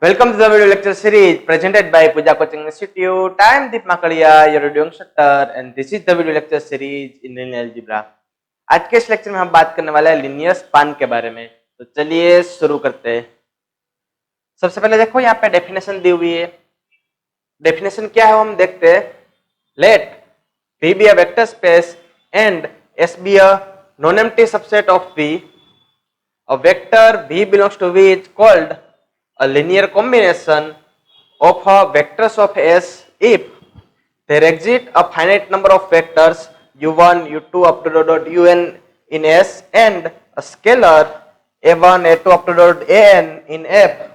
Welcome to the video lecture series presented by Puja Coaching Institute. I am Deep Makadia, your video instructor, and this is the video lecture series in linear algebra. आज के इस lecture में हम बात करने वाले हैं linear span के बारे में। तो चलिए शुरू करते हैं। सबसे पहले देखो यहाँ पे डेफिनेशन दी हुई है। डेफिनेशन क्या है हम देखते हैं। Let V be a vector space and S be a non-empty subset of V. A vector V belongs to V is called a linear combination of vectors of S if there exist a finite number of vectors u1, u2 up to dot un in S and a scalar a1, a2 up to dot an in F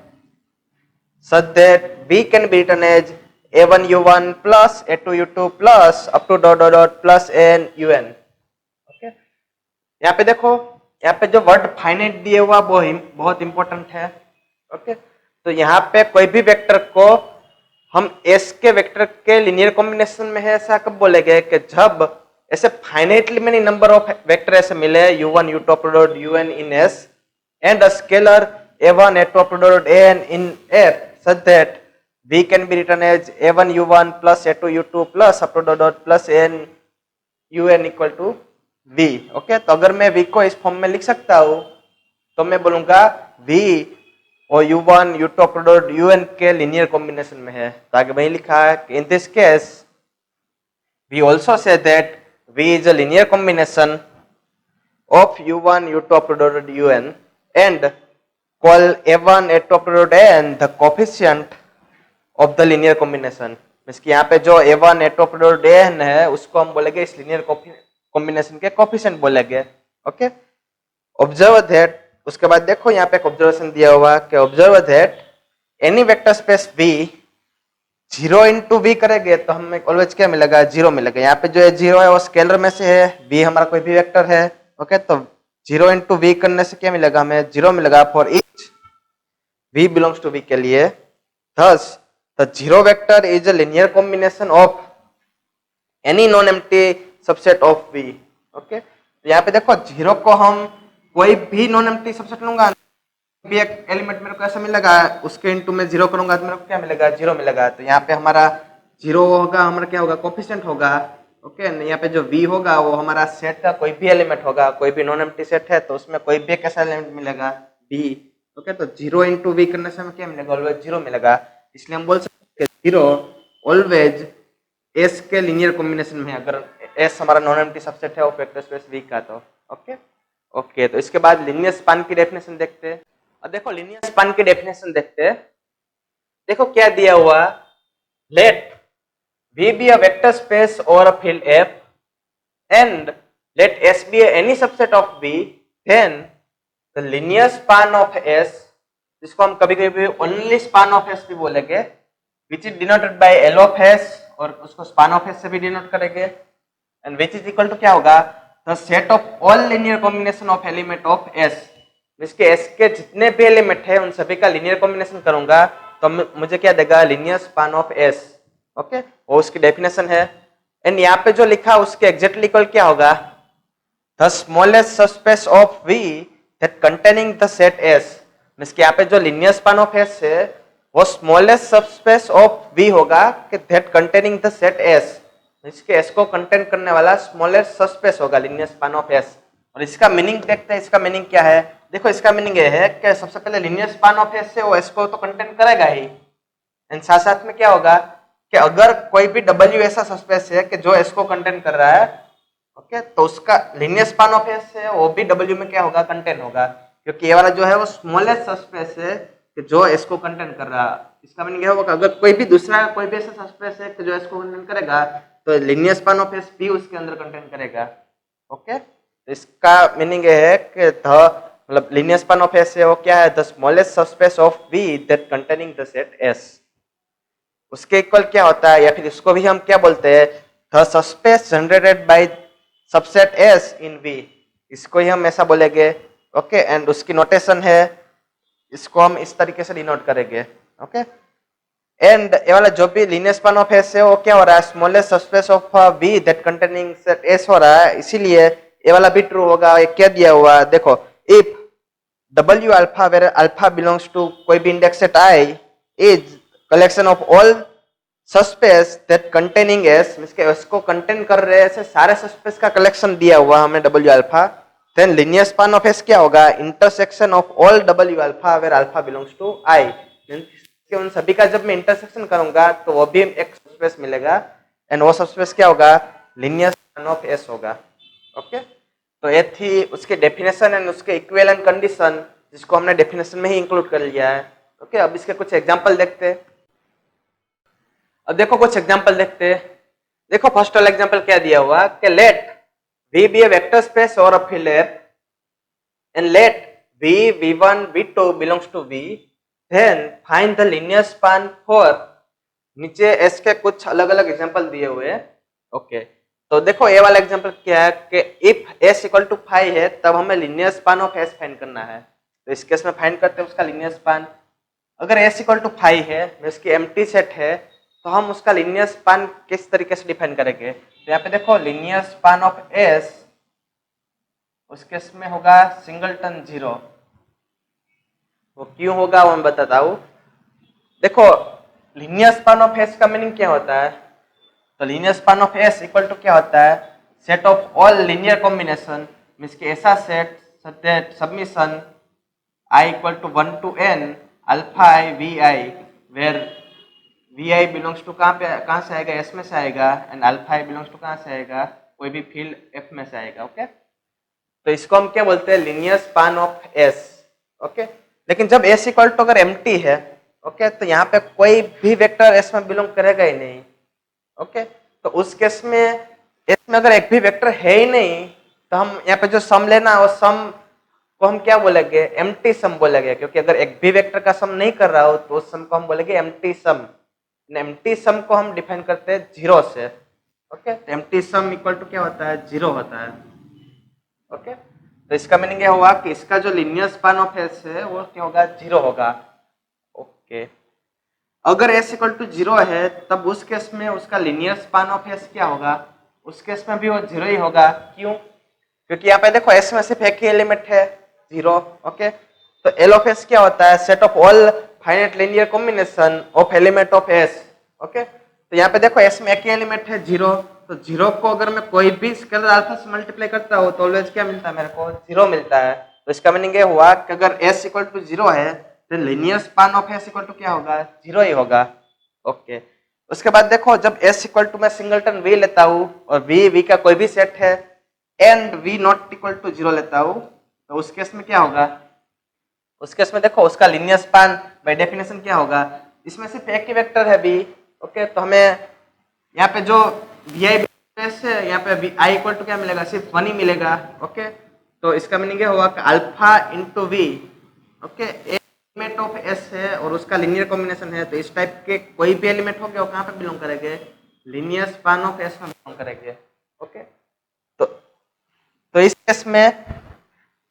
such that V can be written as a1 u1 plus a2 u2 plus up to dot plus an un. Okay, यहाँ पे देखो, यहाँ पे जो word finite दिए हुआ वो बहुत इंपॉर्टेंट है। ओके, तो यहाँ पे कोई भी वेक्टर को हम एस के वेक्टर के लिनियर कॉम्बिनेशन में है ऐसा कब बोलेंगे कि जब ऐसे finitely many number of vector ऐसे मिले u1 u2 up to dot un in S and a scalar a1 a2 up to dot an in F such that V can be written as a1 u1 plus a2 u2 plus up to dot plus n un equal to V. Okay, तो अगर मैं V को इस form में लिख सकता हूँ तो मैं बोलूंगा V और u1 u2 up to dot un के लिनियर कॉम्बिनेशन में है। तो आगे वही लिखा है कि in this case we also say that V is a linear combination of u1 u2 up to dot un and call a1 a2 up to dot n the coefficient of the linear combination. Means कि यहाँ पे जो a1 a2 up to dot n है उसको हम बोलेंगे इस linear combination के कोफिशिएंट बोलेंगे। ओके, ऑब्जर्व दैट, उसके बाद देखो यहाँ पे एक ऑब्जर्वेशन दिया हुआ कि observe that any vector space V 0 into V करेंगे तो हमें ऑलवेज क्या मिलेगा, 0 मिलेगा। यहाँ पे जो है 0 है वो स्केलर में से है, V हमारा कोई भी वेक्टर है। ओके, तो 0 into V करने से क्या मिलेगा, हमें 0 मिलेगा for each V belongs to V के लिए। Thus the 0 vector is a linear combination of any non empty subset of V। Okay, तो यहाँ पे देखो 0 को हम कोई भी नॉन एम्प्टी सबसेट लूंगा, भी एक एलिमेंट मेरे को ऐसा मिलेगा, उसके इनटू में 0 करूंगा तो मेरे को क्या मिलेगा, 0 मिलेगा। तो यहाँ पे हमारा 0 होगा, हमारा क्या होगा, कोफिशिएंट होगा। ओके, यहाँ पे जो V होगा वो हमारा सेट का कोई भी एलिमेंट होगा, कोई भी नॉन एम्प्टी सेट है तो उसमें कोई भी कैसा एलिमेंट मिलेगा, V। ओके, तो 0 into V करने से हमें क्या मिलेगा, ऑलवेज 0 मिलेगा। इसलिए हम बोल सकते हैं 0 ऑलवेज S के लिनियर कॉम्बिनेशन में है, अगर S हमारा नॉन एम्प्टी सबसेट है ऑफ वेक्टर स्पेस V का। तो ओके, तो इसके बाद लिनियर स्पान की डेफिनेशन देखते हैं। और देखो लिनियर स्पान की डेफिनेशन देखते हैं। देखो क्या दिया हुआ, late V be a vector space or a field F and let S be any subset of V, then the linear span of S, जिसको हम कभी कभी only span of S भी बोलेंगे, which is denoted by L of S, और उसको span of S से भी डिनोट करेंगे, and which is equal to क्या होगा, the set of all linear combination of element of S। इसके S के जितने भी एलिमेंट है उन सभी का लिनियर कॉम्बिनेशन करूंगा तो मुझे क्या देगा, linear span of S। Okay, वो उसकी डेफिनेशन है। एंड यहाँ पे जो लिखा उसके एग्जैक्टली इक्वल क्या होगा, the smallest subspace of V that containing the set S। इसके यहाँ पे जो लिनियर स्पान ऑफ S है वो स्मॉलेस्ट सबस्पेस ऑफ V होगा कि that containing the set S। इसके S को कंटेन करने वाला स्मॉलेस्ट सबस्पेस होगा लिनियर स्पान ऑफ S। और इसका मीनिंग देखते हैं, इसका मीनिंग क्या है। देखो इसका मीनिंग ये है कि सबसे पहले लिनियर स्पान ऑफ S से वो S को तो कंटेन करेगा ही, एंड साथ साथ में क्या होगा कि अगर कोई भी W ऐसा सबस्पेस है कि जो S को कंटेन कर रहा है, ओके, तो उसका लिनियर स्पान ऑफ S है वो भी W में क्या होगा, कंटेन होगा, क्योंकि ये वाला जो है वो स्मॉलेस्ट सबस्पेस है कि जो S को कंटेन कर रहा है। इसका मीनिंग ये होगा अगर कोई भी दूसरा कोई भी ऐसा सबस्पेस है कि जो S को कंटेन करेगा तो लिनियर स्पान ऑफ S भी उसके अंदर कंटेन करेगा। ओके, इसका मीनिंग ये है कि मतलब लिनियर स्पान ऑफ S है वो क्या है, the smallest subspace of V that containing the set S। उसके इक्वल क्या होता है, या फिर इसको भी हम क्या बोलते हैं, the subspace generated by subset S in V। इसको ही हम ऐसा बोलेंगे। ओके, एंड उसकी नोटेशन है, इसको हम इस तरीके से डिनोट करेंगे। ओके, एंड ये वाला जो भी लिनियर स्पान ऑफ S है वो क्या हो रहा है, smallest subspace of V that containing set S हो रहा है, इसीलिए ये वाला भी ट्रू होगा। ये क्या दिया हुआ, देखो if W alpha where alpha belongs to कोई भी index set I is collection of all subspace that containing S, means के एस को कंटेन कर रहे हैं ऐसे सारे सबस्पेस का कलेक्शन दिया हुआ हमें W alpha, then linear span of S क्या होगा, intersection of all W alpha where alpha belongs to I, means उन सभी का जब मैं इंटरसेक्शन करूंगा तो वो भी एक सबस्पेस मिलेगा एंड वो सबस्पेस क्या होगा, लीनियर स्पान ऑफ एस होगा। ओके, तो ये थी उसके डेफिनेशन एंड उसके इक्विवेलेंट कंडीशन जिसको हमने डेफिनेशन में ही इंक्लूड कर लिया है। ओके, अब इसके कुछ एग्जांपल देखते हैं। अब देखो कुछ एग्जांपल देखते हैं। देखो फर्स्ट वाला एग्जांपल क्या दिया हुआ कि लेट V बी ए वेक्टर स्पेस और अ filler and let V V1 V2 belongs to V, then find the linear span for, नीचे S के कुछ अलग अलग एग्जांपल दिए हुए हैं। ओके, तो देखो ये वाला एग्जांपल क्या है कि इफ S इक्वल टू 5 है तब हमें linear span of S find करना है। तो इस केस में फाइंड करते हैं उसका लिनियर स्पान। अगर S इक्वल टू 5 है, इसकी एम्प्टी सेट है, तो हम उसका लिनियर स्पान किस तरीके से डिफाइन करेंगे। तो यहाँ पे देखो लिनियर स्पान ऑफ S उस केस में होगा सिंगलटन 0। वो क्यों होगा वो मैं बताता हूँ। देखो लिनियर स्पान ऑफ S का मीनिंग क्या होता है, तो linear span of S equal to क्या होता है, set of all linear combination, means कि ऐसा set that summation I equal to 1 to n alpha i vi where vi belongs to कहाँ से आएगा, S में से आएगा, and alpha i belongs to कहाँ से आएगा, कोई भी फील्ड F में से आएगा। ओके, तो इसको हम क्या बोलते हैं, linear span of S। Okay, लेकिन जब S इक्वल टू अगर एम्प्टी है, ओके, तो यहाँ पे कोई भी वेक्टर S में बिलोंग करेगा ही नहीं। ओके, तो उस केस में S में अगर एक भी वेक्टर है ही नहीं तो हम यहाँ पे जो सम लेना है वो सम को हम क्या बोलेंगे, एम्प्टी सम बोलेंगे, क्योंकि अगर एक भी वेक्टर का सम नहीं कर रहा हो तो उस सम को हम बोलेंगे एम्प्टी सम। एम्प्टी सम को हम डिफाइन करते हैं 0 से। ओके, तो एम्प्टी सम इक्वल टू क्या होता है, 0 होता है। ओके, तो इसका मीनिंग ये हुआ कि इसका जो लिनियर स्पान ऑफ S है वो क्या होगा, 0 होगा। ओके, अगर S इक्वल टू 0 है तब उस केस में उसका लिनियर स्पान ऑफ S क्या होगा, उस केस में भी वो 0 ही होगा। क्यों, क्योंकि यहाँ पे देखो S में सिर्फ एक ही एलिमेंट है 0। ओके, तो L ऑफ S क्या होता है, set of all finite linear combination of element of S। Okay, तो यहाँ पे देखो S में एक ही एलिमेंट है 0, तो 0 को अगर मैं कोई भी स्केलर अल्फा से मल्टीप्लाई करता हूँ तो ऑलवेज क्या मिलता है, मेरे को 0 मिलता है। तो इसका मीनिंग ये हुआ कि अगर S इक्वल टू 0 है तो linear span of S equal to क्या होगा, 0 ही होगा। ओके, उसके बाद देखो जब S इक्वल टू मैं सिंगलटन V लेता हूँ और V का कोई भी सेट है and V not equal to 0 लेता हूँ, तो उस केस में क्या होगा, उस केस में देखो उसका लिनियर स्पान बाय डेफिनेशन क्या होगा, इसमें सिर्फ एक ही वेक्टर है V। ओके, तो हमें यहाँ पे जो vi है यहाँ पे i इक्वल टू क्या मिलेगा, सिर्फ 1 ही मिलेगा। ओके, तो इसका मीनिंग ये हुआ कि alpha into V, okay, element of S है और उसका लिनियर कॉम्बिनेशन है, तो इस टाइप के कोई भी एलिमेंट हो गया वो कहाँ पे बिलोंग करेंगे, लिनियर स्पान ऑफ S में बिलोंग करेंगे। ओके, तो इस केस में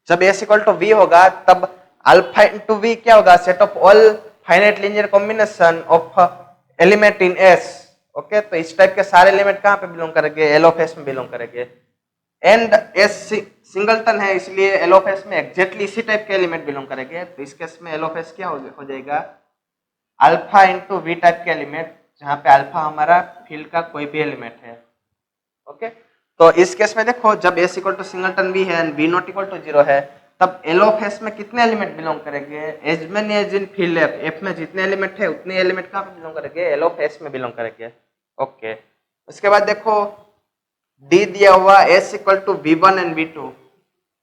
जब S इक्वल टू V होगा तब अल्फा इंटू वी क्या होगा, set of all finite linear combination of element in S। Okay, तो इस टाइप के सारे एलिमेंट कहाँ पे बिलोंग करेंगे, L ऑफ S में बिलोंग करेंगे। एंड S सिंगलटन है इसलिए L ऑफ S में एग्जैक्टली इसी टाइप के एलिमेंट बिलोंग करेंगे, तो इस केस में L ऑफ S क्या हो जाएगा, अल्फा इंटू वी टाइप के एलिमेंट, जहाँ पे अल्फा हमारा फील्ड का कोई भी एलिमेंट है। ओके, तो इस केस में देखो जब S equal to singleton V है and V not equal to 0 है तब L ऑफ S में कितने एलिमेंट बिलोंग करेंगे, as many as in field F में जितने एलिमेंट है उतने एलिमेंट कहाँ पे बिलोंग करेंगे, L ऑफ S में बिलोंग करेंगे। ओके, उसके बाद देखो D दिया हुआ S equal to V1 and V2।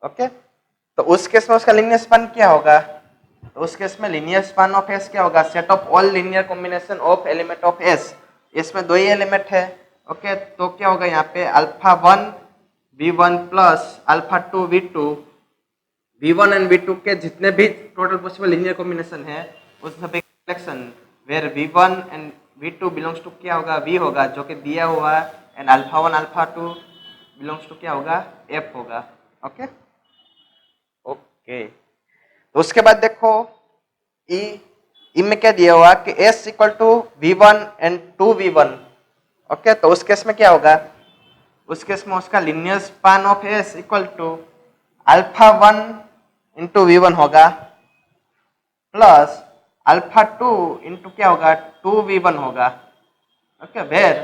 Okay, तो उस केस में उसका लिनियर स्पान क्या होगा, तो उस केस में लिनियर स्पान ऑफ S क्या होगा, set of all linear combination of element of S। इसमें 2 ही एलिमेंट है। ओके, तो क्या होगा यहाँ पे alpha 1 V1 plus alpha 2 V2, V1 and V2 के जितने भी टोटल पॉसिबल लिनियर कॉम्बिनेशन है उसमें पे collection where V1 and V2 belongs to क्या होगा, V होगा जो कि दिया हुआ है, and alpha 1 alpha 2 belongs to क्या होगा, F होगा। ओके, ओके, तो उसके बाद देखो ई में क्या दिया हुआ कि S equal to V1 and 2V1। Okay, तो उस केस में क्या होगा, उस केस में उसका linear span of S equal to alpha 1 into V1 होगा प्लस अल्फा 2 इंटू क्या होगा 2v1 होगा। Okay, where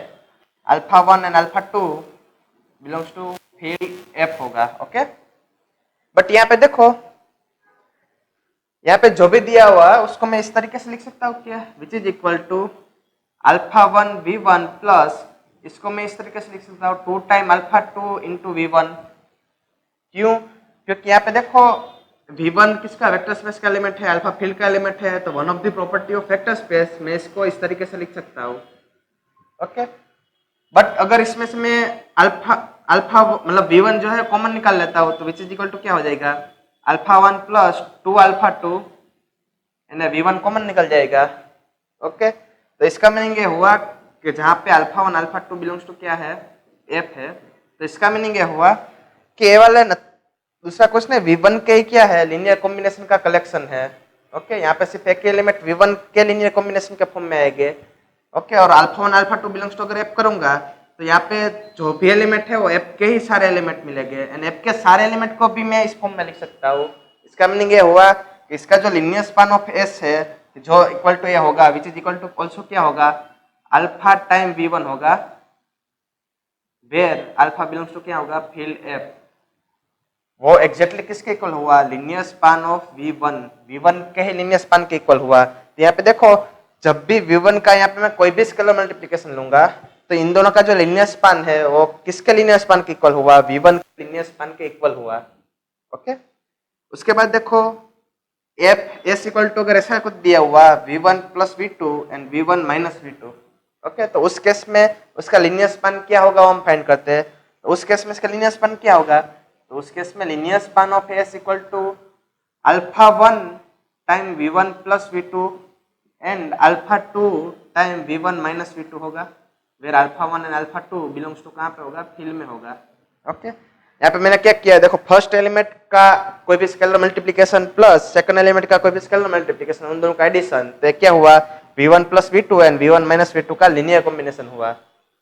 alpha 1 and alpha 2 belongs to field F होगा। ओके, बट यहाँ पे देखो, यहाँ पे जो भी दिया हुआ है उसको मैं इस तरीके से लिख सकता हूँ क्या, which is equal to alpha 1 v1 plus, इसको मैं इस तरीके से लिख सकता हूँ 2 टाइम अल्फा 2 इंटू v1। क्यों? क्योंकि यहाँ पे देखो v1 किसका वेक्टर स्पेस का एलिमेंट है, अल्फा फील्ड का एलिमेंट है, तो one of the property of vector space मैं इसको इस तरीके से लिख सकता हूँ। ओके, बट अगर इसमें से मैं अल्फा अल्फा मतलब v1 जो है कॉमन निकाल लेता हूँ, तो विच इज इक्वल टू क्या हो जाएगा alpha 1 plus 2 alpha 2 and v1 common निकल जाएगा। ओके, तो इसका मीनिंग ये हुआ कि जहाँ पे अल्फा 1 अल्फा 2 बिलोंग्स टू क्या है एफ है, तो इसका मीनिंग ये हुआ कि ए वाला दूसरा क्वेश्चन है v1 के क्या है लीनियर कॉम्बिनेशन का कलेक्शन है। ओके, यहाँ पे सिर्फ एक एलिमेंट v1 के लीनियर कॉम्बिनेशन के फॉर्म में आएंगे। ओके, और अल्फा 1 अल्फा 2 बिलोंग्स टू अगर एफ करूंगा तो यहाँ पे जो भी एलिमेंट है वो एफ के ही सारे एलिमेंट मिलेंगे, एंड एफ के सारे एलिमेंट को भी मैं इस फॉर्म में लिख सकता हूँ। इसका मीनिंग ये हुआ कि इसका जो लीनियर स्पान ऑफ एस है जो इक्वल टू ये होगा which is equal to also क्या होगा अल्फा टाइम v1 होगा, वेयर अल्फा बिलोंग्स टू क्या होगा फील्ड एफ। वो एग्जैक्टली किसके इक्वल हुआ linear span of v1, v1 के ही लीनियर स्पान के इक्वल हुआ। तो यहाँ पे देखो जब भी v1 का यहाँ पे मैं कोई भी स्केलर मल्टीप्लिकेशन लूंगा तो इन दोनों का जो लीनियर स्पान है वो किसके लीनियर स्पान के इक्वल हुआ v1 के लीनियर स्पान के इक्वल हुआ। ओके, उसके बाद देखो एफ एस इक्वल टू अगर ऐसा कुछ दिया हुआ v1 plus v2 and v1 minus v2। Okay, तो उस केस में उसका लीनियर स्पान क्या होगा वो हम फाइंड करते हैं। तो उस केस में इसका लीनियर स्पान क्या होगा, तो उस केस में linear span of S equal to alpha 1 time v1 plus v2 and alpha 2 time v1 minus v2 होगा, where alpha 1 and alpha 2 belongs to कहाँ पे होगा फील्ड में होगा। ओके, यहाँ पे मैंने क्या किया देखो फर्स्ट एलिमेंट का कोई भी scalar multiplication plus second element का कोई भी स्केलर मल्टीप्लिकेशन, उन दोनों का एडिशन, तो क्या हुआ v1 plus v2 and v1 minus v2 का लीनियर कॉम्बिनेशन हुआ।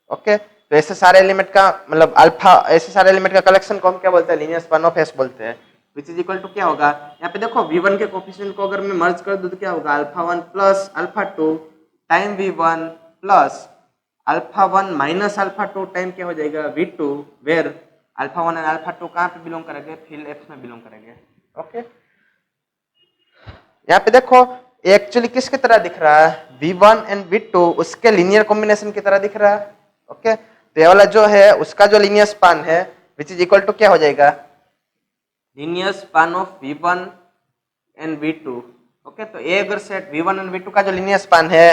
ओके, तो ऐसे सारे एलिमेंट का मतलब अल्फा ऐसे सारे एलिमेंट का कलेक्शन को हम क्या बोलते हैं लीनियर स्पान ऑफ एस बोलते हैं, विच इज इक्वल टू क्या होगा यहाँ पे देखो v1 के कोफिशिएंट को अगर मैं मर्ज कर दूं तो क्या होगा alpha 1 plus alpha 2 time v1 plus alpha 1 minus alpha 2 time क्या हो जाएगा v2, where alpha 1 and alpha 2 कहाँ पे बिलोंग करेंगे फील्ड एफ में बिलोंग करेंगे। ओके, यहाँ पे देखो एक्चुअली किसकी तरह दिख रहा है v1 एंड v2 उसके लीनियर कॉम्बिनेशन की तरह दिख रहा है। ओके, तो ये वाला जो है उसका जो लीनियर स्पान है विच इज इक्वल टू क्या हो जाएगा linear span of v1 and v2। Okay, तो ये अगर सेट v1 एंड v2 का जो लीनियर स्पान है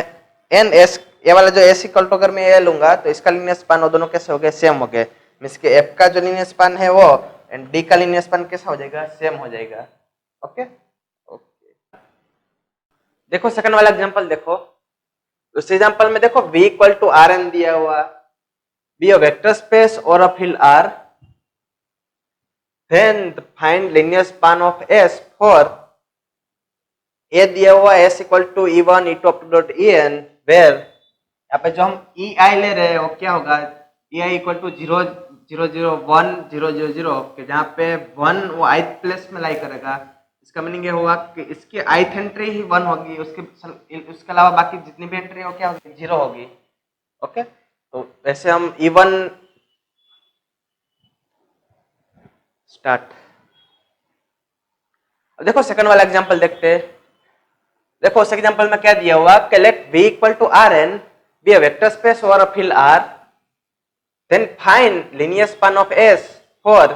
एंड s ये वाला जो s इक्वल टू अगर मैं ये लूंगा तो इसका लीनियर स्पान वो दोनों कैसे हो गए सेम हो गए, मींस के f का जो लीनियर स्पान है वो एंड d का लीनियर स्पान कैसा हो जाएगा सेम हो जाएगा। ओके, देखो सेकंड वाला एग्जांपल देखो, उस एग्जांपल में देखो v equal to R N दिया हुआ, बी अ वेक्टर स्पेस और a field R, then find linear span of S for a दिया हुआ s equal to e1 e2 up to dot en, where यहाँ पे जो हम ei ले रहे हैं वो क्या होगा ei इक्वल टू 0 0 0 1 0 0 0 के जहाँ पे 1 वो ith प्लेस में लाई करेगा। इसका मीनिंग ये हुआ कि इसकी ith एंट्री ही 1 होगी, उसके अलावा बाकी जितनी भी एंट्री हो क्या होगी 0 होगी। ओके, तो वैसे हम e1 स्टार्ट। अब देखो सेकंड वाला एग्जांपल देखते हैं। देखो उस एग्जांपल में क्या दिया हुआ कि let v equal to R N be a vector space और a field R, then find linear span of s for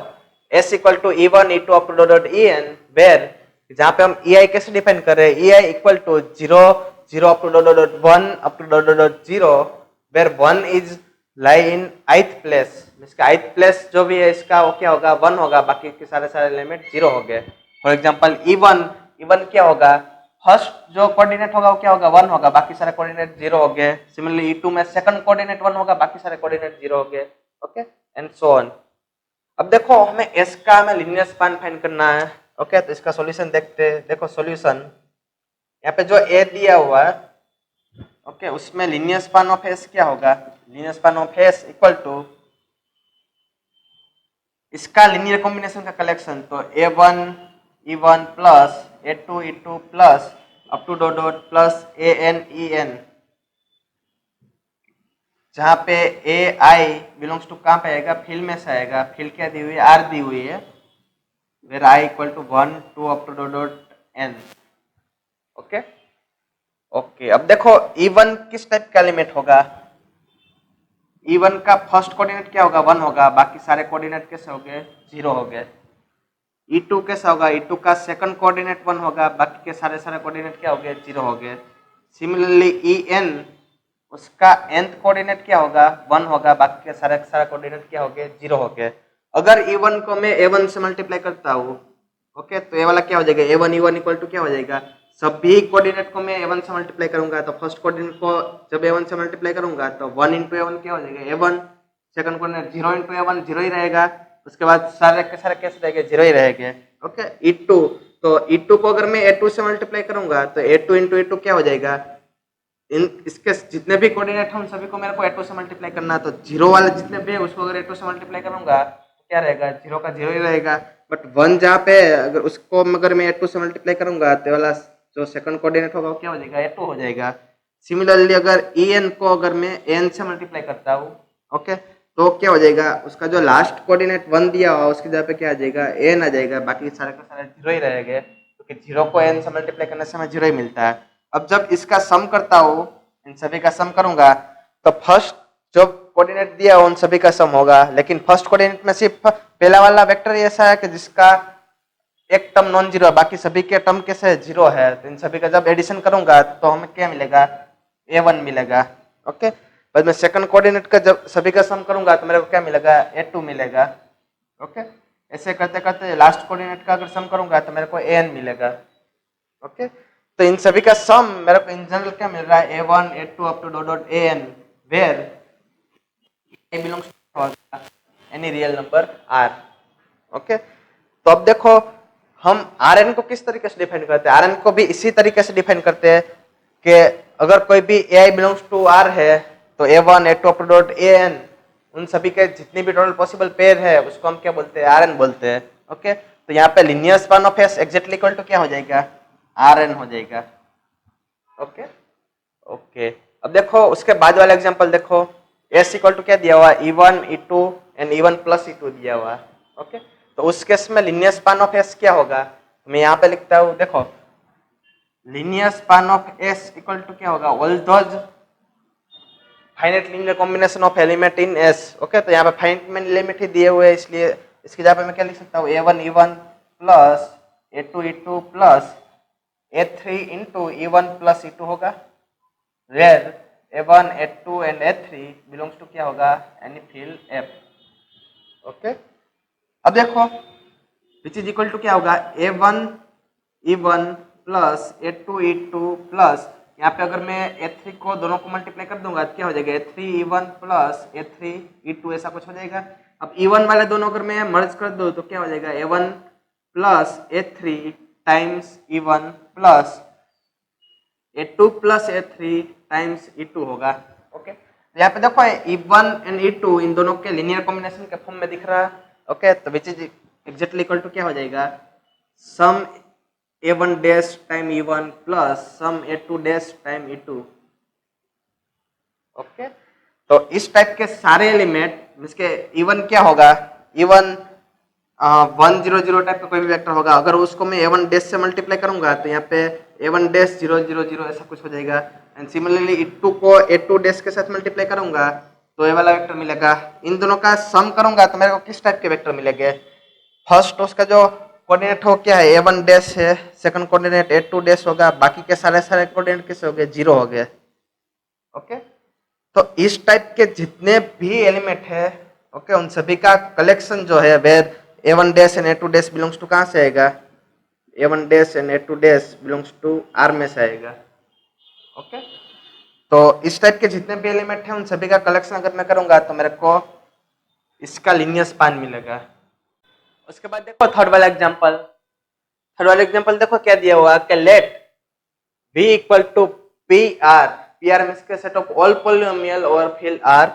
s equal to e1 e2 up to dot en, where जहां पे हम ei कैसे define कर रहे हैं ei equal to 0 0 up to dot 1 up to dot 0, where 1 is lie in ith place, इसका ith place जो भी है इसका वो क्या होगा 1 होगा, बाकी के सारे एलिमेंट 0 हो गए। फॉर एग्जांपल e1 क्या होगा फर्स्ट जो कोऑर्डिनेट होगा वो क्या होगा 1 होगा, बाकी सारे कोऑर्डिनेट 0 हो गए। सिमिलरली e2 में सेकंड कोऑर्डिनेट 1 होगा, बाकी सारे कोऑर्डिनेट 0 हो गए। Okay, and so on. अब देखो हमें s का हमें लीनियर स्पान फाइंड करना है। ओके, तो इसका सॉल्यूशन देखते हैं। देखो सॉल्यूशन यहाँ पे जो a दिया हुआ है ओके उसमें लीनियर स्पान ऑफ s क्या होगा linear span of s equal to इसका लीनियर कॉम्बिनेशन का कलेक्शन, तो a1 e1 plus a2 e2 plus up to dot dot plus A N E N, जहाँ पे ए आई बिलोंग्स टू कहाँ पे आएगा, फील्ड में से आएगा। फील्ड क्या दी हुई है, आर दी हुई है, where I equal to 1 2 up to dot dot N. Okay okay, अब देखो E1 किस टाइप का एलिमेंट होगा। E1 का फर्स्ट कोऑर्डिनेट क्या होगा, 1 होगा, बाकी सारे कोऑर्डिनेट कैसे हो गए, 0 हो गए। E2 कैसा होगा, E2 का सेकंड कोऑर्डिनेट 1 होगा, बाकी के सारे कोऑर्डिनेट क्या हो गए, 0 हो गए। सिमिलरली En, उसका nth कोऑर्डिनेट क्या होगा, 1 होगा, बाकी के सारे कोऑर्डिनेट क्या हो गए, 0 हो गए। अगर E1 को मैं A1 से मल्टीप्लाई करता हूँ, ओके, तो ये वाला क्या हो जाएगा, A1 E1 इक्वल टू क्या हो जाएगा, सभी कोऑर्डिनेट को मैं A1 से मल्टीप्लाई करूंगा, तो फर्स्ट कोऑर्डिनेट को जब A1 से मल्टीप्लाई करूंगा तो 1 इंटू A1 क्या हो जाएगा, A1। Second coordinate 0 into A1 0 ही रहेगा, उसके बाद सारे के सारे कैसे रहेंगे, 0 ही रहेंगे। ओके, E2, तो E2 को अगर मैं A2 से मल्टीप्लाई करूंगा तो A2 इंटू E2 क्या हो जाएगा, इन इसके जितने भी कोऑर्डिनेट हम सभी को मेरे को A2 से मल्टीप्लाई करना है, तो 0 वाले जितने भी है उसको अगर A2 से मल्टीप्लाई करूंगा तो क्या रहेगा, 0 का 0 ही रहेगा। बट 1 जहाँ पे अगर उसको अगर मैं A2 से मल्टीप्लाई करूंगा तो वाला जो सेकंड कोऑर्डिनेट होगा वो क्या हो जाएगा, A2 हो जाएगा। सिमिलरली अगर En को अगर मैं An से मल्टीप्लाई करता हूँ, ओके, तो क्या हो जाएगा, उसका जो लास्ट कोऑर्डिनेट 1 दिया हुआ उसकी जगह पे क्या आ जाएगा, An आ जाएगा, बाकी सारे का सारे 0 ही रहेंगे, क्योंकि 0 को N से मल्टीप्लाई करने से हमें 0 ही मिलता है। अब जब इसका सम करता हूँ, इन सभी का सम करूंगा, तो फर्स्ट जो कोऑर्डिनेट दिया उन सभी का सम होगा, लेकिन फर्स्ट कोऑर्डिनेट में सिर्फ पहला वाला वेक्टर ऐसा है कि जिसका एक टर्म नॉन जीरो है, बाकी सभी के टर्म कैसे जीरो है, तो इन सभी का जब एडिशन करूंगा तो हमें क्या मिलेगा, A1 मिलेगा। ओके, बाद में सेकंड कोऑर्डिनेट का जब सभी का सम करूंगा तो मेरे को क्या मिलेगा, A2 मिलेगा। ओके, ऐसे करते करते लास्ट कोऑर्डिनेट का अगर सम करूंगा तो मेरे को An मिलेगा। ओके, तो इन सभी का सम मेरे को इन जनरल क्या मिल रहा है, A1 A2 up to dot dot An, where A belongs to any real number R। Okay, तो अब देखो हम Rn को किस तरीके से डिफाइन करते हैं, Rn को भी इसी तरीके से डिफाइन करते हैं कि अगर कोई भी AI बिलोंग्स टू R है तो A1 A2 up to dot An, उन सभी के जितनी भी टोटल पॉसिबल पेयर है उसको हम क्या बोलते हैं, Rn बोलते हैं। ओके, तो यहाँ पे linear span of S exactly equal to क्या हो जाएगा, Rn हो जाएगा। ओके ओके, अब देखो उसके बाद वाला एग्जांपल देखो, S इक्वल टू क्या दिया हुआ, E1 E2 and E1 plus E2 दिया हुआ। ओके, तो उस केस में लिनियर स्पान ऑफ S क्या होगा, मैं यहाँ पे लिखता हूँ, देखो linear span of S equal to क्या होगा, all those finite linear combination of element in S। Okay, तो यहाँ पे फाइनाइट में एलिमेंट ही दिए हुए हैं, इसलिए इसकी जगह पे मैं क्या लिख सकता हूँ, A1 E1 plus A2 E2 plus A3 into E1 plus E2 होगा, where A1 A2 and A3 belongs to क्या होगा, any field F। ओके, अब देखो विच इज इक्वल टू क्या होगा, A1 E1 plus A2 E2 plus, यहाँ पे अगर मैं A3 को दोनों को मल्टीप्लाई कर दूंगा तो क्या हो जाएगा, A3 E1 plus A3 E2 ऐसा कुछ हो जाएगा। अब E1 वाले दोनों अगर मैं मर्ज कर दूं तो क्या हो जाएगा, A1 plus A3 times E1 plus A2 plus A3 times E2 होगा। ओके, तो यहाँ पे देखो E1 एंड E2 इन दोनों के लीनियर कॉम्बिनेशन के फॉर्म में दिख रहा है। ओके, तो which is exactly equal to क्या हो जाएगा, some A1 dash time E1 plus some A2 dash time E2। Okay, तो इस टाइप के सारे एलिमेंट इसके E1 क्या होगा, E1 100 टाइप का कोई भी वेक्टर होगा, अगर उसको मैं A1 डैश से मल्टीप्लाई करूंगा तो यहाँ पे A1 डैश 000 ऐसा कुछ हो जाएगा। एंड सिमिलरली E2 को A2 डैश के साथ मल्टीप्लाई करूंगा तो ये वाला वेक्टर मिलेगा। इन दोनों का सम करूंगा तो मेरे को किस टाइप के वेक्टर मिलेंगे, फर्स्ट उसका जो कोऑर्डिनेट हो क्या है, A1 डैश है, सेकंड कोऑर्डिनेट A2 डैश होगा, बाकी के सारे कोऑर्डिनेट कैसे हो गए, 0 हो गए। ओके, तो इस टाइप के जितने भी एलिमेंट है, ओके, उन सभी का कलेक्शन जो है where A1 dash and A2 dash belongs to कहाँ से आएगा, A1 dash and A2 dash belongs to R में से आएगा। ओके, तो इस टाइप के जितने भी एलिमेंट हैं उन सभी का कलेक्शन अगर मैं करूंगा तो मेरे को इसका लीनियर स्पान मिलेगा। उसके बाद देखो थर्ड वाला एग्जांपल, देखो क्या दिया हुआ कि let V equal to PR, PR means के set of all polynomial over field R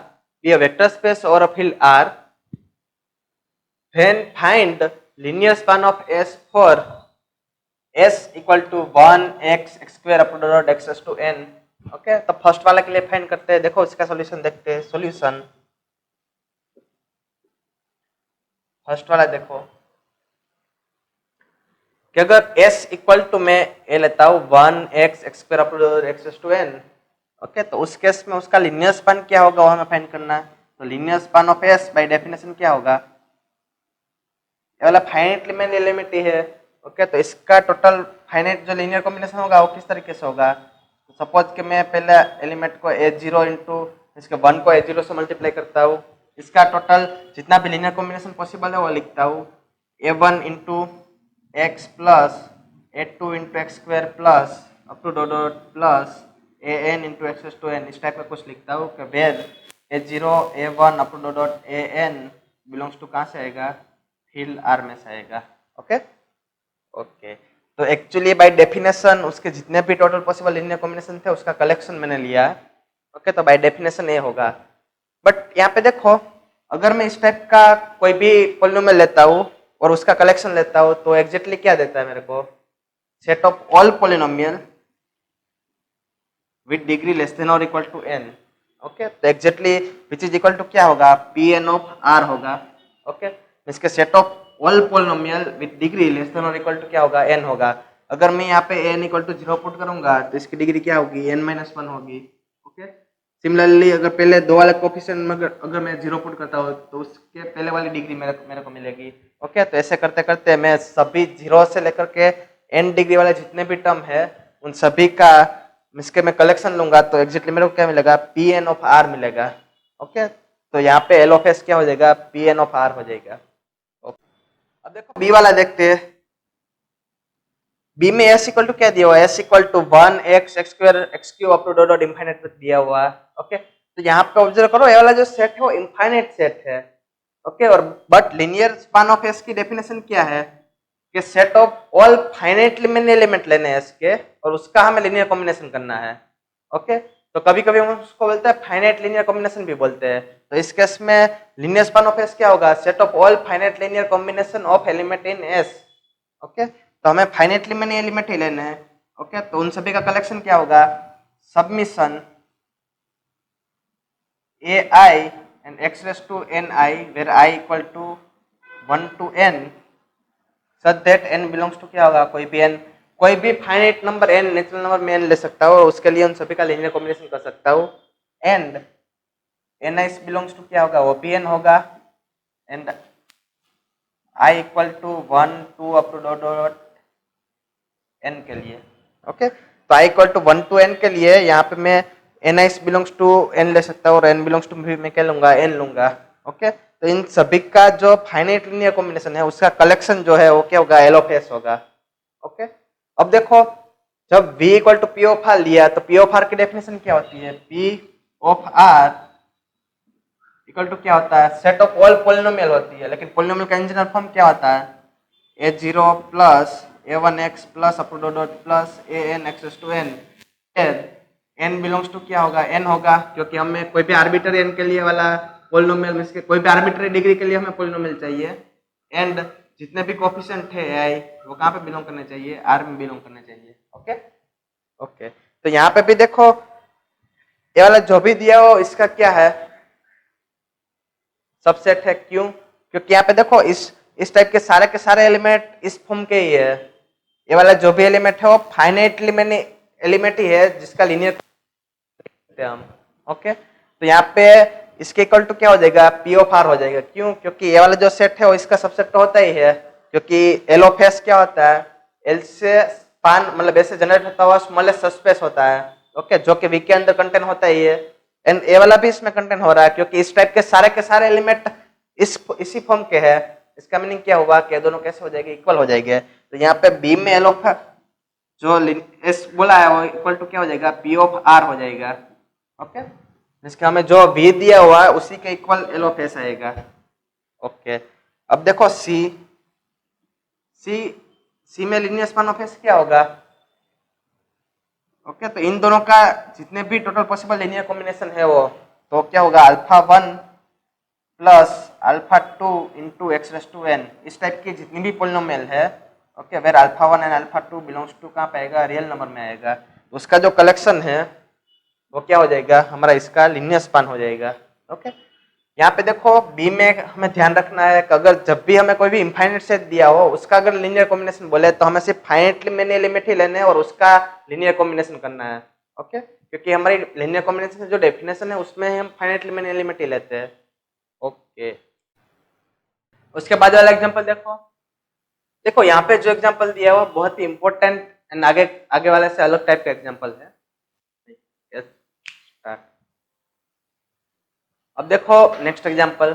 be a vector space or a field R, then find linear span of S for s equal to 1x x square up to dot x to n। Okay, तो first वाला के लिए find करते हैं। देखो इसका solution देखते हैं। सॉल्यूशन फर्स्ट वाला देखो कि अगर s इक्वल टू मैं ए लेता हूँ 1x x square up to dot x to n। Okay, तो उस केस में उसका लीनियर स्पान क्या होगा वो हमें फाइंड करना है। तो linear span of s by definition क्या होगा, ये वाला फाइनाइट एलिमेंट ही है। ओके, तो इसका टोटल फाइनाइट जो लीनियर कॉम्बिनेशन होगा वो किस तरीके से होगा। तो सपोज कि मैं पहले एलिमेंट को a0 इंटू इसके 1 को a0 से मल्टीप्लाई करता हूँ, इसका टोटल जितना भी लीनियर कॉम्बिनेशन पॉसिबल है वो लिखता हूँ। a1 into X plus a2 into X square plus up to dot plus an into X to n, इस टाइप का कुछ लिखता हूँ कि where a0 a1 up to dot an belongs to कहाँ से आएगा, फील्ड आर में से आएगा। ओके ओके, तो एक्चुअली बाय डेफिनेशन उसके जितने भी टोटल पॉसिबल लीनियर कॉम्बिनेशन थे उसका कलेक्शन मैंने लिया है। ओके, तो बाय डेफिनेशन ये होगा। बट यहाँ पे देखो, अगर मैं इस टाइप का कोई भी पॉलिनोमियल लेता हूँ और उसका कलेक्शन लेता हूँ तो एग्जैक्टली क्या देता है मेरे को, set of all polynomial with degree less than और इक्वल टू n। ओके, तो exactly which is equal to क्या होगा, Pn ऑफ r होगा। ओके, इसके set of all polynomial with degree less than और इक्वल टू क्या होगा, n होगा। अगर मैं यहाँ पे n इक्वल टू 0 पुट करूंगा तो इसकी डिग्री क्या होगी, n-1 होगी। ओके, सिमिलरली अगर पहले दो वाले कोफिशिएंट में अगर मैं 0 पुट करता हूँ तो उसके पहले वाली डिग्री मेरे को मिलेगी। ओके, तो ऐसे करते करते मैं सभी 0 से लेकर के n डिग्री वाले जितने भी टर्म है उन सभी का इसके मैं कलेक्शन लूंगा तो एग्जैक्टली मेरे को क्या मिलेगा, Pn ऑफ r मिलेगा। ओके, तो यहाँ पे L ऑफ s क्या हो जाएगा, Pn ऑफ r हो जाएगा। अब देखो बी वाला देखते हैं। बी में s इक्वल टू क्या दिया हुआ है, s equal to 1x x square x cube up to dot infinite तक दिया हुआ है। ओके, तो यहाँ पे ऑब्जर्व करो ये वाला जो सेट है वो इनफाइनाइट सेट है। ओके, और but linear span of s की डेफिनेशन क्या है कि set of all finitely many element लेने हैं s के और उसका हमें लीनियर कॉम्बिनेशन करना है। ओके, तो कभी कभी हम उसको बोलते हैं फाइनाइट लीनियर कॉम्बिनेशन भी बोलते हैं। तो इस केस में लीनियर स्पान ऑफ s क्या होगा, set of all finite linear combination of element in s। Okay, तो हमें फाइनाइटली मैनी एलिमेंट ही लेने हैं। ओके, तो उन सभी का कलेक्शन क्या होगा, submission ai and x raised to ni where i equal to 1 to n such that n belongs to क्या होगा, कोई भी finite number n natural number में n ले सकता हूँ और उसके लिए उन सभी का लीनियर कॉम्बिनेशन कर सकता हूँ। एंड ni बिलोंग्स टू क्या होगा, वो Pn होगा। And i equal to 1 2 up to dot dot n के लिए। ओके, तो i equal to 1 to n के लिए यहाँ पे मैं ni बिलोंग्स टू n ले सकता हूँ और n बिलोंग्स टू भी मैं क्या लूंगा, n लूंगा। ओके, तो इन सभी का जो फाइनाइट लीनियर कॉम्बिनेशन है उसका कलेक्शन जो है वो क्या होगा, L ऑफ s होगा। ओके, अब देखो जब v equal to p of r लिया तो p ऑफ r की डेफिनेशन क्या होती है, p of r equal to क्या होता है, सेट ऑफ ऑल पॉलिनोमियल होती है। लेकिन पॉलिनोमियल का इंजीनियर फॉर्म क्या होता है, a0 plus a1x plus up to dot plus an x to n। n belongs to क्या होगा, n होगा, क्योंकि हमें कोई भी आर्बिट्ररी n के लिए वाला पॉलिनोमियल में कोई भी आर्बिट्ररी डिग्री के लिए हमें पॉलिनोमियल चाहिए। एंड जितने भी कोफिशिएंट है ai वो कहाँ पे बिलोंग करने चाहिए, r में बिलोंग करने चाहिए। ओके ओके, तो यहाँ पे भी देखो ये वाला जो भी दिया हो इसका क्या है, सबसेट है। क्यों, क्योंकि यहाँ पे देखो इस टाइप के सारे एलिमेंट इस फॉर्म के ही है। ये वाला जो भी एलिमेंट है वो फाइनाइटली मैनी एलिमेंट ही है जिसका लीनियर हम। ओके, तो यहाँ पे इसके इक्वल टू क्या हो जाएगा, P ऑफ R हो जाएगा। क्यों, क्योंकि ये वाला जो सेट है वो इसका सबसेट तो होता ही है, क्योंकि L ऑफ S क्या होता है, L से स्पान मतलब ऐसे जनरेट होता हुआ स्मॉलेस्ट सबस्पेस होता है। ओके, जो कि V के अंदर कंटेन होता ही है। एंड ए वाला भी इसमें कंटेन हो रहा है क्योंकि इस टाइप के सारे एलिमेंट इसी फॉर्म के हैं। इसका मीनिंग क्या हुआ कि दोनों कैसे हो जाएंगे, इक्वल हो जाएंगे। तो यहाँ पे बी में एल ऑफ जो एस बोला है वो इक्वल टू क्या हो जाएगा, पी ऑफ आर हो जाएगा। ओके, इसका हमें जो बी दिया हुआ है उसी के इक्वल एल ऑफ एस आएगा। ओके, अब देखो सी में लीनियर स्पान ऑफ एस क्या होगा। ओके, तो इन दोनों का जितने भी टोटल पॉसिबल लीनियर कॉम्बिनेशन है वो तो क्या होगा, alpha 1 plus alpha 2 into X raise to N. इस टाइप की जितनी भी पॉलिनोमियल है okay, where alpha 1 and alpha 2 belongs to कहाँ पे आएगा, रियल नंबर में आएगा। उसका जो कलेक्शन है वो क्या हो जाएगा, हमारा इसका लीनियर स्पान हो जाएगा। ओके, यहाँ पे देखो बी में हमें ध्यान रखना है कि अगर जब भी हमें कोई भी इनफाइनाइट सेट दिया हो उसका अगर लीनियर कॉम्बिनेशन बोले तो हमें सिर्फ फाइनाइट मैनी एलिमेंट ही लेने हैं और उसका लीनियर कॉम्बिनेशन करना है। ओके, क्योंकि हमारी लीनियर कॉम्बिनेशन जो डेफिनेशन है उसमें हम फाइनाइट मैनी एलिमेंट ही लेते हैं। ओके, उसके बाद वाला एग्जांपल देखो। देखो यहाँ पे जो एग्जांपल दिया हुआ बहुत ही इंपॉर्टेंट एंड आगे आगे वाले से अलग टाइप का एग्जांपल है। Yes, start. अब देखो नेक्स्ट एग्जांपल।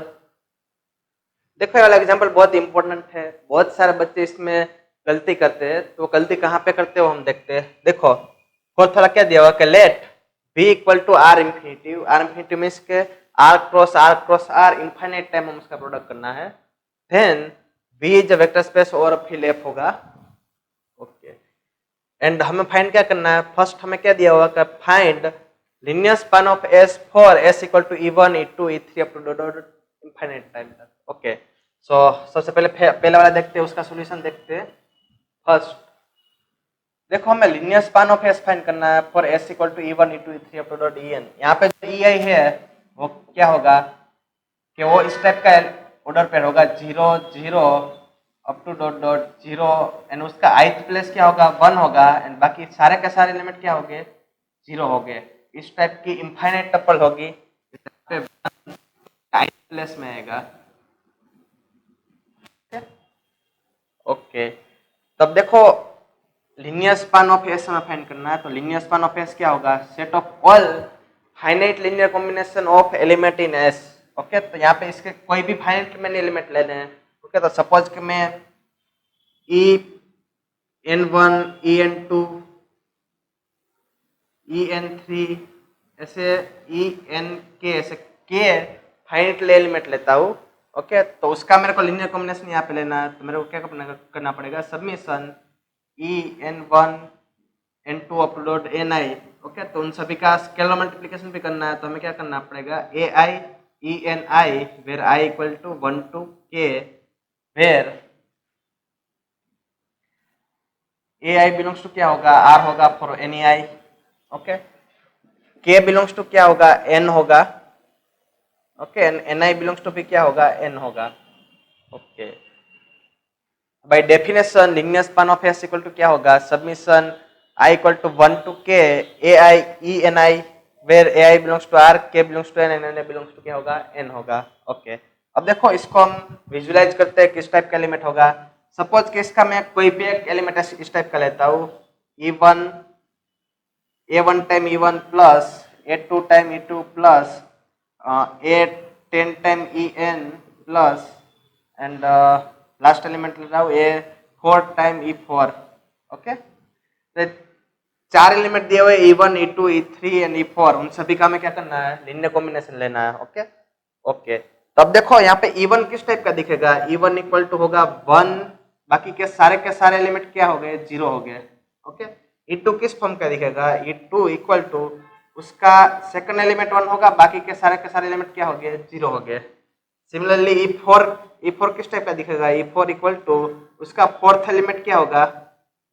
देखो ये वाला एग्जांपल बहुत इंपॉर्टेंट है, बहुत सारे बच्चे इसमें गलती करते हैं। तो गलती कहाँ पे करते हो हम देखते हैं। देखो फोर्थ वाला क्या दिया हुआ कि let v equal to R infinitive. R infinitive means के R cross R infinite time हम उसका प्रोडक्ट करना है। Then v is a vector space और फिर f होगा। ओके, एंड हमें फाइंड क्या करना है, फर्स्ट हमें क्या दिया हुआ कि find linear span of S for S equal to E1, E2, E3 up to dot infinite time तक। ओके, सो सबसे पहले पहला वाला देखते हैं, उसका सॉल्यूशन देखते हैं। फर्स्ट देखो हमें linear span of S find करना है for S equal to E1, E2, E3 up to dot En। यहाँ पे जो EI है वो क्या होगा कि वो इस टाइप का ऑर्डर पेयर होगा 0 0 up to dot dot 0 and उसका ith प्लेस क्या होगा 1 होगा एंड बाकी सारे के सारे एलिमेंट क्या होंगे 0 हो गए। इस टाइप की इनफाइनाइट टपल होगी, ith प्लेस में आएगा। ओके, तब देखो लीनियर स्पान ऑफ एस हमें फाइंड करना है। तो लीनियर स्पान ऑफ एस क्या होगा, set of all finite linear combination of element in S. Okay, तो यहाँ पे इसके कोई भी फाइनाइट मैंने एलिमेंट लेने हैं। ओके, तो सपोज कि मैं en1 en2 en3 ऐसे en ऐसे के फाइनाइट एलिमेंट लेता हूँ। ओके, तो उसका मेरे को लीनियर कॉम्बिनेशन यहाँ पे लेना है। तो मेरे को क्या करना पड़ेगा, submission en1 n2 up to dot ni। Okay, तो उन सभी का स्केलर मल्टीप्लिकेशन भी करना है। तो हमें क्या करना पड़ेगा, ai eni where i equal to 1 to k where ai belongs to क्या होगा, r होगा for ni। Okay, k belongs to क्या होगा, n होगा। Okay, and ni belongs to भी क्या होगा, n होगा। Okay, by definition linear span of s equal to क्या होगा, summation i equal to 1 to k ai eni where ai belongs to r, k belongs to n and n belongs to क्या होगा, n होगा। Okay, अब देखो इसको हम visualise करते हैं किस टाइप का एलिमेंट होगा। सपोज कि इसका मैं कोई भी एक एलिमेंट इस टाइप का लेता हूँ, e1 a1 time e1 plus a2 time e2 plus a10 time en plus and last element ले रहा हूँ a4 टाइम e4। ओके, तो चार एलिमेंट दिए हुए e1 e2 e3 and e4, उन सभी का हमें क्या करना है, लीनियर कॉम्बिनेशन लेना है। ओके ओके, तो अब देखो यहाँ पे e1 किस टाइप का दिखेगा, e1 इक्वल टू होगा 1, बाकी के सारे एलिमेंट क्या हो गए, 0 हो गए। ओके, e2 किस फॉर्म का दिखेगा, e2 इक्वल टू उसका सेकंड एलिमेंट 1 होगा, बाकी के सारे एलिमेंट क्या हो गए, 0 हो गए। सिमिलरली e4 किस टाइप का दिखेगा, e4 इक्वल टू उसका फोर्थ एलिमेंट क्या होगा,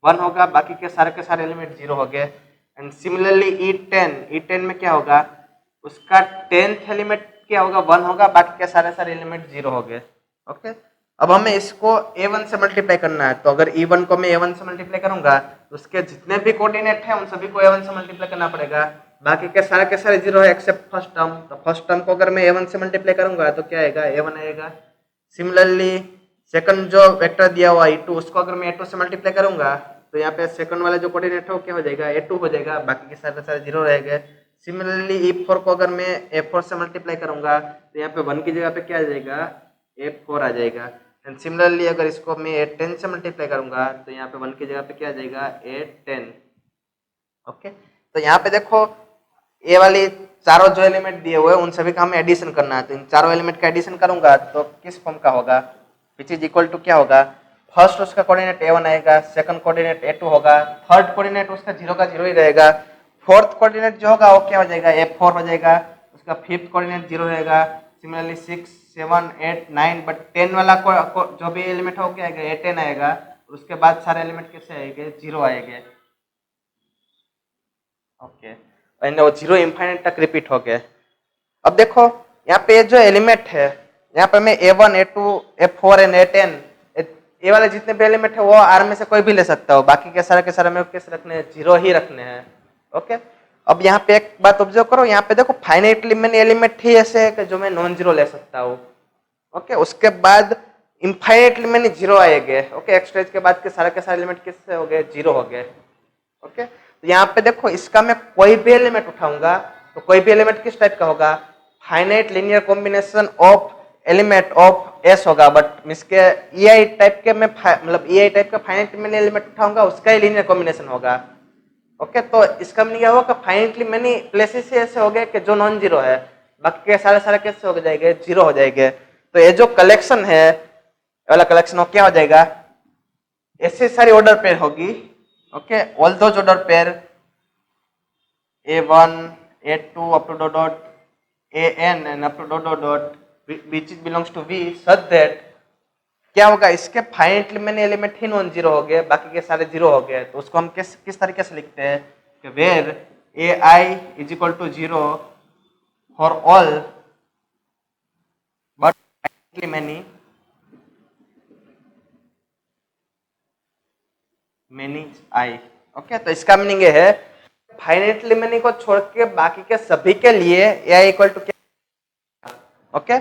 1 होगा, बाकी के सारे एलिमेंट 0 हो गए। एंड सिमिलरली e10 में क्या होगा, उसका 10th एलिमेंट क्या होगा, 1 होगा, बाकी के सारे एलिमेंट 0 हो गए। ओके, अब हमें इसको a1 से मल्टीप्लाई करना है। तो अगर e1 को मैं a1 से मल्टीप्लाई करूंगा तो उसके जितने भी कोऑर्डिनेट हैं उन सभी को a1 से मल्टीप्लाई करना पड़ेगा। बाकी के सारे 0 है एक्सेप्ट फर्स्ट टर्म। तो फर्स्ट टर्म को अगर मैं a1 से मल्टीप्लाई करूंगा तो क्या आएगा, a1 आएगा। सिमिलरली सेकंड जो वेक्टर दिया हुआ e2, उसको अगर मैं a2 से मल्टीप्लाई करूंगा तो यहाँ पे सेकंड वाला जो कोऑर्डिनेट है वो क्या हो जाएगा, a2 हो जाएगा, बाकी के सारे 0 रहेंगे। सिमिलरली e4 को अगर मैं a4 से मल्टीप्लाई करूंगा तो यहाँ पे 1 की जगह पे क्या आ जाएगा, a4 आ जाएगा। एंड सिमिलरली अगर इसको मैं a10 से मल्टीप्लाई करूंगा तो यहाँ पे 1 की जगह पे क्या आ जाएगा, a10। ओके, तो यहाँ पे देखो ये वाली चारों जो एलिमेंट दिए हुए हैं उन सभी का हमें एडिशन करना है। तो इन चारों एलिमेंट का एडिशन करूंगा तो किस फॉर्म का होगा, विच इज इक्वल टू क्या होगा, फर्स्ट उसका कोऑर्डिनेट a1 आएगा, सेकंड कोऑर्डिनेट a2 होगा, थर्ड कोऑर्डिनेट उसका 0 का 0 ही रहेगा, फोर्थ कोऑर्डिनेट जो होगा वो क्या हो जाएगा, a4 हो जाएगा, उसका फिफ्थ कोऑर्डिनेट 0 रहेगा। सिमिलरली 6 7 8 9 बट 10 वाला जो भी एलिमेंट हो क्या आएगा, a10 आएगा। उसके बाद सारे एलिमेंट कैसे आएंगे, जीरो आएंगे। ओके, एंड वो जीरो इनफाइनाइट तक रिपीट हो गए। अब देखो यहाँ पे जो एलिमेंट है, यहाँ पे मैं A1, A2, A4 and A10, ये वाले जितने भी एलिमेंट है वो आर में से कोई भी ले सकता हो, बाकी के सारे में कैसे रखने हैं, जीरो ही रखने हैं। ओके, अब यहाँ पे एक बात ऑब्जर्व करो, यहाँ पे देखो फाइनाइटली मैनी एलिमेंट ही ऐसे है कि जो मैं नॉन जीरो ले सकता हूँ। ओके, उसके बाद इनफाइनाइटली मैनी जीरो आएंगे। ओके, एक स्टेज के बाद के सारे एलिमेंट किससे हो गए, जीरो हो गए। ओके, तो यहाँ पे देखो इसका मैं कोई भी एलिमेंट उठाऊंगा तो कोई भी एलिमेंट किस टाइप का होगा, finite linear combination of element of S होगा। बट इसके EI टाइप के मैं मतलब EI टाइप का फाइनाइट मैनी एलिमेंट उठाऊंगा उसका ही लीनियर कॉम्बिनेशन होगा। ओके, तो इसका मीनिंग क्या होगा, फाइनाइटली मैनी प्लेसेस ऐसे हो गए कि जो नॉन जीरो है, बाकी के सारे कैसे हो जाएंगे, जीरो हो जाएंगे। तो ये जो कलेक्शन है वाला कलेक्शन क्या हो जाएगा, ऐसे सारी ऑर्डर पेयर होगी। Okay, all those order pair A1, A2 up to dot AN and up to dot which belongs to V such that क्या होगा, इसके फाइनाइटली मैनी एलिमेंट ही नॉन जीरो हो गए, बाकी के सारे जीरो हो गए। तो उसको हम किस तरीके से लिखते हैं कि where AI is equal to zero for all but finitely many I। Okay, तो इसका मीनिंग ये है फाइनाइटली मैनी को छोड़ के बाकी के सभी के लिए AI इक्वल टू क्या। ओके,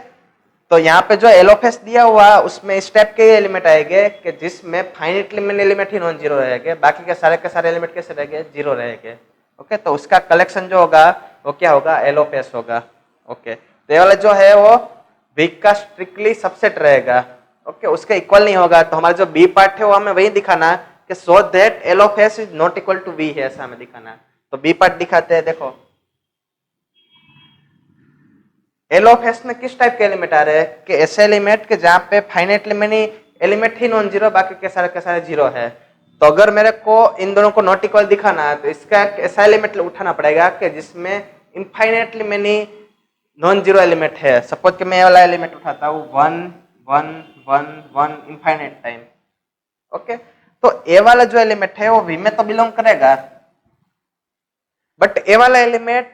तो यहाँ पे जो एलोफेस दिया हुआ उसमें इस टाइप के एलिमेंट आएंगे कि जिसमें फाइनाइटली मैनी एलिमेंट ही नॉन जीरो रहेंगे, बाकी के सारे एलिमेंट कैसे रहेंगे, जीरो रहेंगे। ओके, तो उसका कलेक्शन जो होगा वो क्या होगा, एलोफेस होगा। ओके, तो ये वाला जो है वो वीक का स्ट्रिक्टली सबसेट रहेगा। ओके, उसका इक्वल नहीं होगा। तो हमारा जो बी पार्ट है वो हमें वही दिखाना कि so that L of S is not equal to V है, ऐसा हमें दिखाना है। तो बी पार्ट दिखाते हैं। देखो एलोफेस में किस टाइप के एलिमेंट आ रहे हैं कि ऐसे एलिमेंट के जहां पे फाइनाइटली मैनी एलिमेंट ही नॉन जीरो, बाकी के सारे जीरो है। तो अगर मेरे को इन दोनों को नॉट इक्वल दिखाना है तो इसका एक ऐसा एलिमेंट उठाना पड़ेगा कि जिसमें infinitely many non zero element है। सपोज कि मैं ये वाला एलिमेंट उठाता हूँ 1 1 1 1 इनफाइनाइट टाइम। ओके, तो ए वाला जो एलिमेंट है वो वी में तो बिलोंग करेगा, बट ए वाला element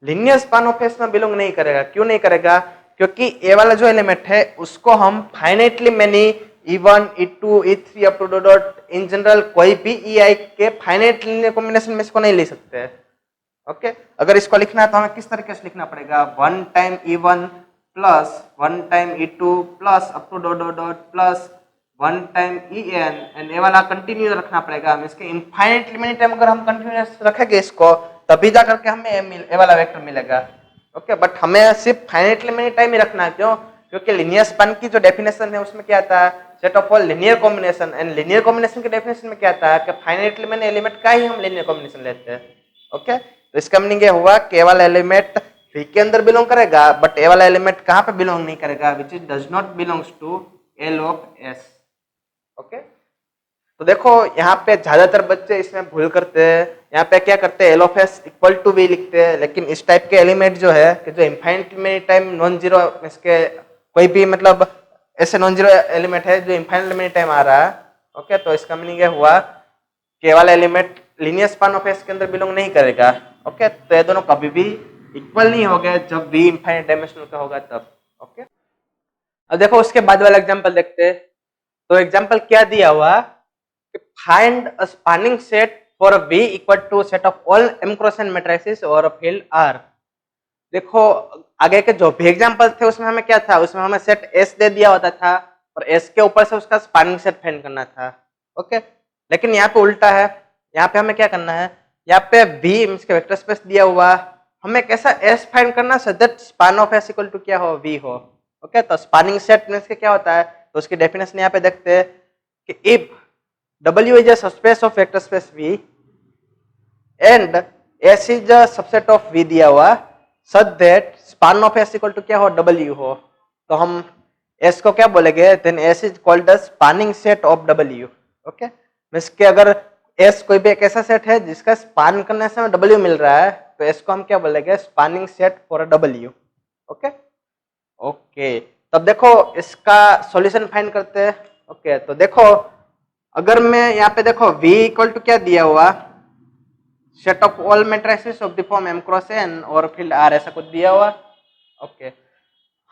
linear span of S में बिलोंग नहीं करेगा। क्यों नहीं करेगा, क्योंकि ए वाला जो एलिमेंट है उसको हम finitely many E1 E2 E3 up to dot in general कोई भी EI के फाइनाइट लीनियर कॉम्बिनेशन में इसको नहीं ले सकते। ओके, अगर इसको लिखना है तो हमें किस तरीके से लिखना पड़ेगा, 1 time E1 plus 1 time E2 plus up to dot plus 1 time EN and ये वाला कंटिन्यू रखना पड़ेगा। हम इसके इनफाइनाइटली मैनी टाइम अगर हम कंटिन्यूअस रखेंगे इसको तभी जा करके हमें ए वाला वेक्टर मिलेगा। ओके, बट हमें सिर्फ फाइनाइटली मैनी टाइम ही रखना है। क्यों, क्योंकि लीनियर स्पान की जो डेफिनेशन है उसमें क्या आता है, set of all linear combination. And linear combination की डेफिनेशन में क्या आता है कि फाइनाइटली मैनी एलिमेंट का ही हम लीनियर कॉम्बिनेशन लेते हैं। ओके, तो इसका मीनिंग ये हुआ कि ए वाला एलिमेंट V के अंदर बिलोंग करेगा, बट ए वाला एलिमेंट कहाँ पे बिलोंग नहीं करेगा, which is does not belongs to L of S। Okay, तो देखो यहाँ पे ज्यादातर बच्चे इसमें भूल करते हैं। यहाँ पे क्या करते हैं, L of S equal to V लिखते हैं, लेकिन इस टाइप के एलिमेंट जो है कि जो infinite many time non zero, इसके कोई भी मतलब ऐसे नॉन जीरो एलिमेंट है जो इनफाइनाइट मैनी टाइम आ रहा है। ओके, तो इसका मीनिंग ये हुआ कि वाला element linear span of S के अंदर बिलोंग नहीं करेगा। ओके, तो ये दोनों कभी भी इक्वल नहीं हो गए जब वी इनफाइनाइट डायमेंशनल का होगा तब। ओके, अब देखो उसके बाद वाला एग्जाम्पल देखते हैं। तो एग्जाम्पल क्या दिया हुआ, find a spanning set for a V equal to set of all M cross N matrices or a field R। देखो आगे के जो भी एग्जांपल थे उसमें हमें क्या था, उसमें हमें सेट S दे दिया होता था और S के ऊपर से उसका स्पानिंग सेट फाइंड करना था। ओके, लेकिन यहाँ पे उल्टा है। यहाँ पे हमें क्या करना है, यहाँ पे V मींस के वेक्टर स्पेस दिया हुआ, हमें कैसा S फाइंड करना so that span of S equal to क्या हो, V हो। ओके, तो स्पानिंग सेट मींस के क्या होता है, तो उसकी डेफिनेशन यहाँ पे देखते हैं कि if W is a subspace of vector space V and S is a subset of V दिया हुआ such that span of S equal to क्या हो, W हो। तो हम S को क्या बोलेंगे, then S is called the spanning set of W। Okay, means के अगर S कोई भी एक ऐसा सेट है जिसका स्पान करने से हमें W मिल रहा है तो S को हम क्या बोलेंगे, spanning set for a W। Okay okay, तब देखो इसका सॉल्यूशन फाइंड करते हैं। ओके, तो देखो अगर मैं यहाँ पे देखो V इक्वल टू क्या दिया हुआ, set of all matrices of the form M cross N और फिर R ऐसा कुछ दिया हुआ। ओके,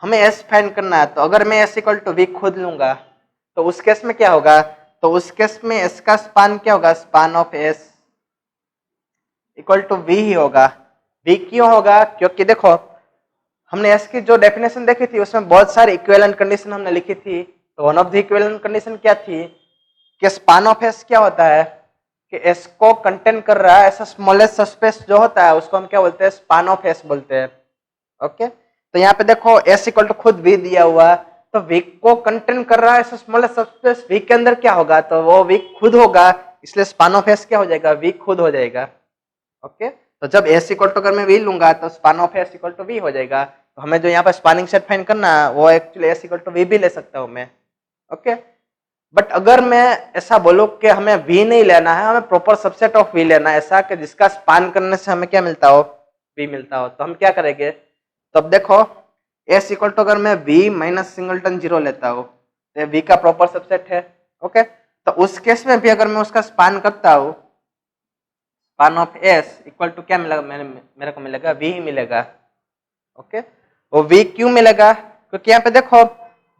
हमें S फाइंड करना है, तो अगर मैं S इक्वल टू V खुद लूंगा तो उस केस में क्या होगा, तो उस केस में S का स्पान क्या होगा, span of S equal to V ही होगा। V क्यों होगा, क्योंकि देखो हमने S की जो डेफिनेशन देखी थी उसमें बहुत सारी इक्विवेलेंट कंडीशन हमने लिखी थी। तो one of the equivalent condition क्या थी कि स्पान ऑफ S क्या होता है कि S को कंटेन कर रहा है ऐसा स्मॉलेस्ट सबस्पेस जो होता है उसको हम क्या बोलते हैं, स्पान ऑफ S बोलते हैं। ओके, तो यहाँ पे देखो S इक्वल टू खुद V दिया हुआ, तो V को कंटेन कर रहा है ऐसा स्मॉलेस्ट सबस्पेस, V के अंदर क्या होगा, तो वो V खुद होगा, इसलिए स्पान ऑफ S क्या हो जाएगा, V खुद हो जाएगा। ओके, तो जब S इक्वल टू अगर मैं V लूंगा तो span of S equal to V हो जाएगा। तो हमें जो यहाँ पर स्पानिंग सेट फाइंड करना है वो actually S equal to V भी ले सकता हूँ मैं। ओके, बट अगर मैं ऐसा बोलूं कि हमें V नहीं लेना है, हमें प्रॉपर सबसेट ऑफ V लेना है ऐसा कि जिसका स्पान करने से हमें क्या मिलता हो, V मिलता हो, तो हम क्या करेंगे, तो अब देखो S इक्वल टू अगर मैं V माइनस सिंगलटन 0 लेता हूँ तो V का प्रॉपर सबसेट है। ओके, तो उस केस में भी अगर मैं उसका स्पान करता हूँ, span of S equal to क्या मिलेगा, मेरे को मिलेगा V ही मिलेगा। ओके, वो V क्यों मिलेगा, क्योंकि यहाँ पे देखो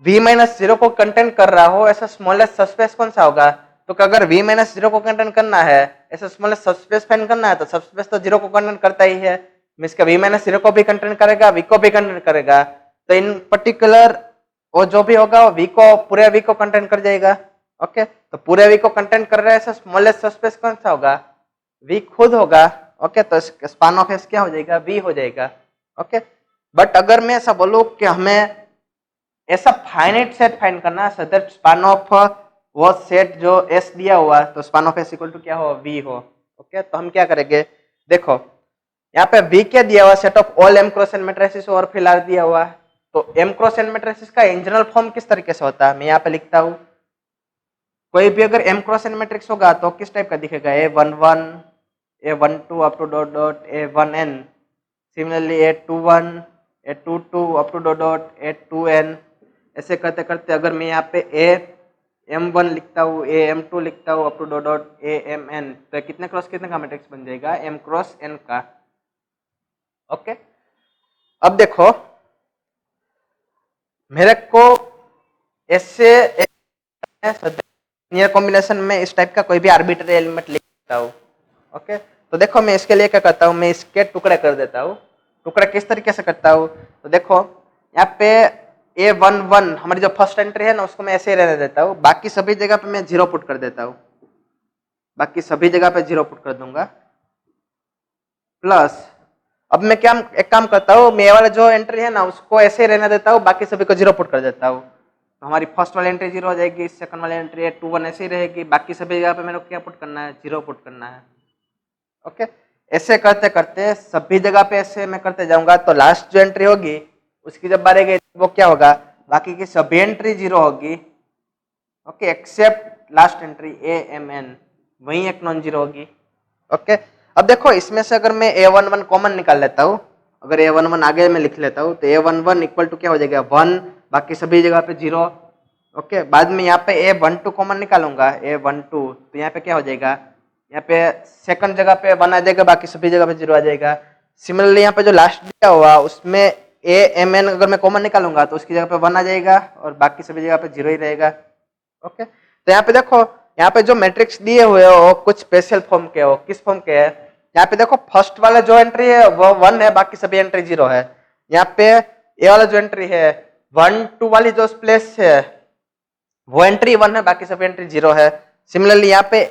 V माइनस 0 को कंटेन कर रहा हो ऐसा स्मॉलेस्ट सबस्पेस कौन सा होगा, तो अगर V माइनस 0 को कंटेन करना है, ऐसा स्मॉलेस्ट सबस्पेस फाइंड करना है, तो सबस्पेस तो 0 को कंटेन करता ही है, मींस का V माइनस 0 को भी कंटेन करेगा, V को भी कंटेन करेगा, तो इन पर्टिकुलर वो जो भी होगा वो V को, पूरे V को कंटेन कर जाएगा। ओके, तो पूरे V को कंटेन कर रहा है ऐसा स्मॉलेस्ट सबस्पेस कौन सा होगा, V खुद होगा। ओके, तो स्पान ऑफ S क्या हो जाएगा, V हो जाएगा। ओके, बट अगर मैं ऐसा बोलूं कि हमें ऐसा फाइनाइट सेट फाइंड करना है, सो दैट स्पान ऑफ वो सेट जो S दिया हुआ तो span of S equal to क्या हो, V हो। ओके, तो हम क्या करेंगे, देखो यहाँ पे V क्या दिया हुआ, set of all M cross N matrices और फिर R दिया हुआ, तो M क्रॉस N मैट्रिसेस का इन जनरल फॉर्म किस तरीके से होता है, मैं यहाँ पे लिखता हूँ, कोई भी अगर M क्रॉस N मैट्रिक्स होगा तो किस टाइप का दिखेगा, A11 A12 up to dot dot A1N, similarly A21 A22 up to dot dot A2N, ऐसे करते करते अगर मैं यहाँ पे AM1 लिखता हूँ, AM2 लिखता हूँ up to dot dot AMN, तो कितने क्रॉस कितने का मैट्रिक्स बन जाएगा, M क्रॉस N का। ओके, अब देखो मेरे को ऐसे लीनियर कॉम्बिनेशन में इस टाइप का कोई भी आर्बिट्ररी एलिमेंट लिख सकता हूँ। ओके, तो देखो मैं इसके लिए क्या करता हूँ, मैं इसके टुकड़े कर देता हूँ। टुकड़ा किस तरीके से करता हूँ, तो देखो यहाँ पे A11 हमारी जो फर्स्ट एंट्री है ना उसको मैं ऐसे ही रहने देता हूँ, बाकी सभी जगह पे मैं 0 पुट कर देता हूँ, बाकी सभी जगह पे 0 पुट कर दूंगा। प्लस अब मैं क्या एक काम करता हूँ, मैं वाला जो एंट्री है ना उसको ऐसे ही रहने देता हूँ, बाकी सभी को 0 पुट कर देता हूँ, तो हमारी फर्स्ट वाली एंट्री 0 हो जाएगी, सेकंड वाली एंट्री 21 ऐसे ही रहेगी, बाकी सभी जगह पे मेरे को क्या पुट करना है, 0 पुट करना है। ओके, ऐसे करते करते सभी जगह पे ऐसे मैं करते जाऊंगा, तो लास्ट जो एंट्री होगी उसकी जब बारी गई वो क्या होगा, बाकी की सभी एंट्री 0 होगी। Okay, except last entry AMN, वही एक नॉन जीरो होगी। ओके, अब देखो इसमें से अगर मैं A11 कॉमन निकाल लेता हूँ, अगर A11 आगे में लिख लेता हूँ तो A11 इक्वल टू क्या हो जाएगा 1, बाकी सभी जगह पे 0। ओके, बाद में यहाँ पे A12 कॉमन निकालूंगा, A12 तो यहाँ पे क्या हो जाएगा, यहाँ पे सेकंड जगह पे 1 आ जाएगा, बाकी सभी जगह पे 0 आ जाएगा। सिमिलरली यहाँ पे जो लास्ट दिया हुआ उसमें AMN अगर मैं कॉमन निकालूंगा तो उसकी जगह पे 1 आ जाएगा और बाकी सभी जगह पे 0 ही रहेगा। ओके, तो यहाँ पे देखो यहाँ पे जो मैट्रिक्स दिए हुए हो कुछ स्पेशल फॉर्म के हो, किस फॉर्म के है, यहाँ पे देखो फर्स्ट वाला जो एंट्री है वो 1 है, बाकी सभी एंट्री 0 है। यहाँ पे ये वाला जो एंट्री है 1 2 वाली जो प्लेस है वो एंट्री 1 है, बाकी सभी एंट्री 0 है। सिमिलरली यहाँ पे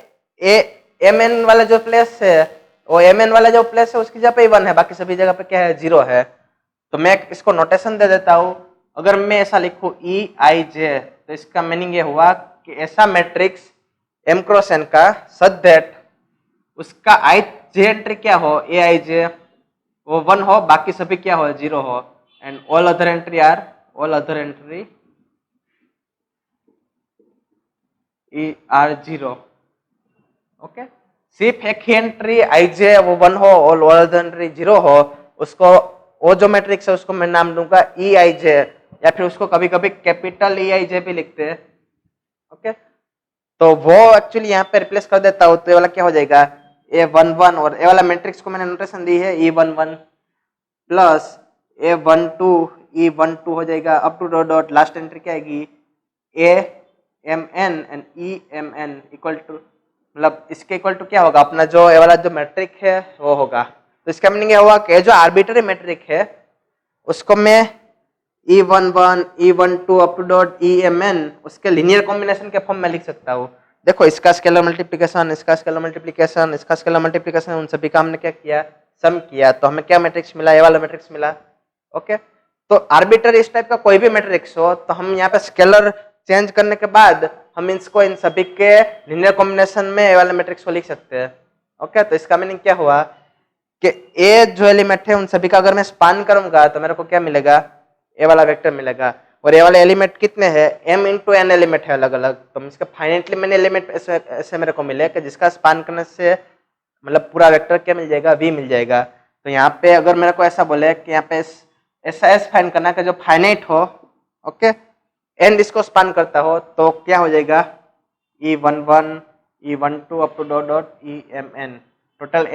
MN वाला जो प्लेस है वो MN वाला जो प्लेस है उसकी जगह पे 1 है, बाकी सभी जगह पे क्या है 0 है। तो मैं इसको नोटेशन दे देता हूँ, अगर मैं ऐसा लिखूं EIJ तो इसका मीनिंग ये हुआ कि ऐसा मैट्रिक्स M क्रॉस N का सच दैट उसका ith एंट्री क्या हो AIJ वो 1 हो, बाकी सभी क्या हो 0 हो, and all other entry are 0। Okay, सिर्फ एक ही एंट्री IJ वो 1 हो और ऑल अदर एंट्री 0 हो, उसको वो जो मैट्रिक्स है उसको मैं नाम दूंगा EIJ, या फिर उसको कभी कभी कैपिटल EIJ भी लिखते हैं। ओके, तो वो एक्चुअली यहाँ पे रिप्लेस कर देता हूँ तो ये वाला क्या हो जाएगा A11 और ये वाला मैट्रिक्स को मैंने नोटेशन दी है E11 प्लस A12 E12 हो जाएगा up to dot dot last entry क्या आएगी AMN and EMN equal to मतलब इसके इक्वल टू क्या होगा अपना जो ये वाला जो मैट्रिक है वो होगा। तो इसका मीनिंग ये हुआ कि जो आर्बिट्ररी मैट्रिक है उसको मैं E11 E12 up to dot EMN उसके लीनियर कॉम्बिनेशन के फॉर्म में लिख सकता हूँ। देखो इसका स्केलर मल्टीप्लिकेशन इसका स्केलर मल्टीप्लिकेशन इसका स्केलर मल्टीप्लिकेशन उन सभी का हमने क्या किया सम किया तो हमें क्या मैट्रिक्स मिला ये वाला मैट्रिक्स मिला। ओके तो आर्बिट्ररी इस टाइप का कोई भी मैट्रिक्स हो तो हम यहाँ पे स्केलर चेंज करने के बाद हम इसको इन सभी के लीनियर कॉम्बिनेशन में ये वाले मैट्रिक्स को लिख सकते हैं। ओके तो इसका मीनिंग क्या हुआ कि ए जो एलिमेंट है उन सभी का अगर मैं स्पान करूंगा तो मेरे को क्या मिलेगा ए वाला वेक्टर मिलेगा और ये वाले एलिमेंट कितने हैं m इंटू एन एलिमेंट है अलग अलग तो इसके फाइनाइटली मैंने एलिमेंट ऐसे मेरे को मिले कि जिसका स्पान करने से मतलब पूरा वेक्टर क्या मिल जाएगा v मिल जाएगा। तो यहाँ पे अगर मेरे को ऐसा बोले कि यहाँ पे ऐसा एस फाइंड करना है जो फाइनाइट हो ओके एंड इसको स्पान करता हो तो क्या हो जाएगा E11 E12 up to dot dot EMN total